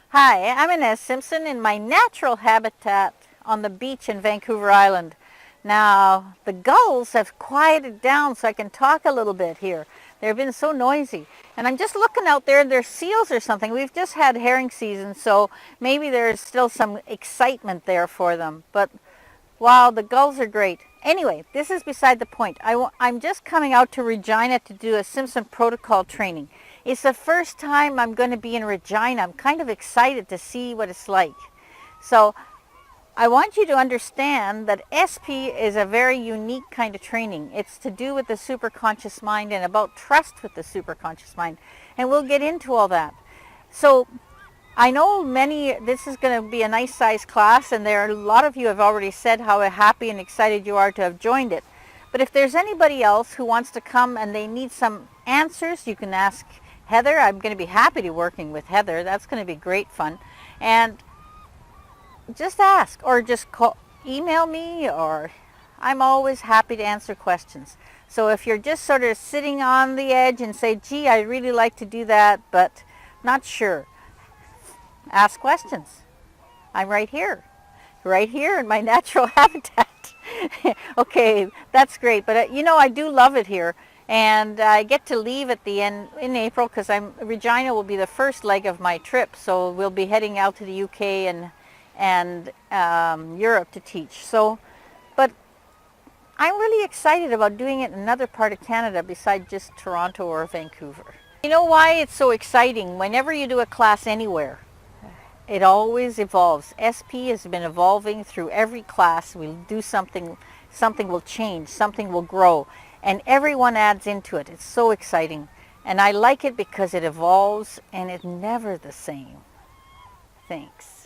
Hi, I'm Inez Simpson in my natural habitat on the beach in Vancouver Island. Now, the gulls have quieted down so I can talk a little bit here. They've been so noisy. And I'm just looking out there and there's seals or something. We've just had herring season, so maybe there's still some excitement there for them. But wow, the gulls are great. Anyway, this is beside the point. I'm just coming out to Regina to do a Simpson protocol training. It's the first time I'm going to be in Regina. I'm kind of excited to see what it's like. So I want you to understand that SP is a very unique kind of training. It's to do with the superconscious mind and about trust with the superconscious mind. And we'll get into all that. So I know this is going to be a nice sized class, and there are a lot of you have already said how happy and excited you are to have joined it. But if there's anybody else who wants to come and they need some answers, you can ask Heather. I'm going to be happy to working with Heather. That's going to be great fun. And just ask or just email me, or I'm always happy to answer questions. So if you're just sort of sitting on the edge and say, gee, I'd really like to do that, but not sure, ask questions. I'm right here in my natural habitat. Okay, that's great, but I do love it here, and I get to leave at the end in April because Regina will be the first leg of my trip, so we'll be heading out to the UK and Europe to teach. So, but I'm really excited about doing it in another part of Canada besides just Toronto or Vancouver. You know why it's so exciting? Whenever you do a class anywhere, it always evolves. SP has been evolving through every class. We'll do something will change, something will grow, and everyone adds into it. It's so exciting. And I like it because it evolves and it's never the same. Thanks.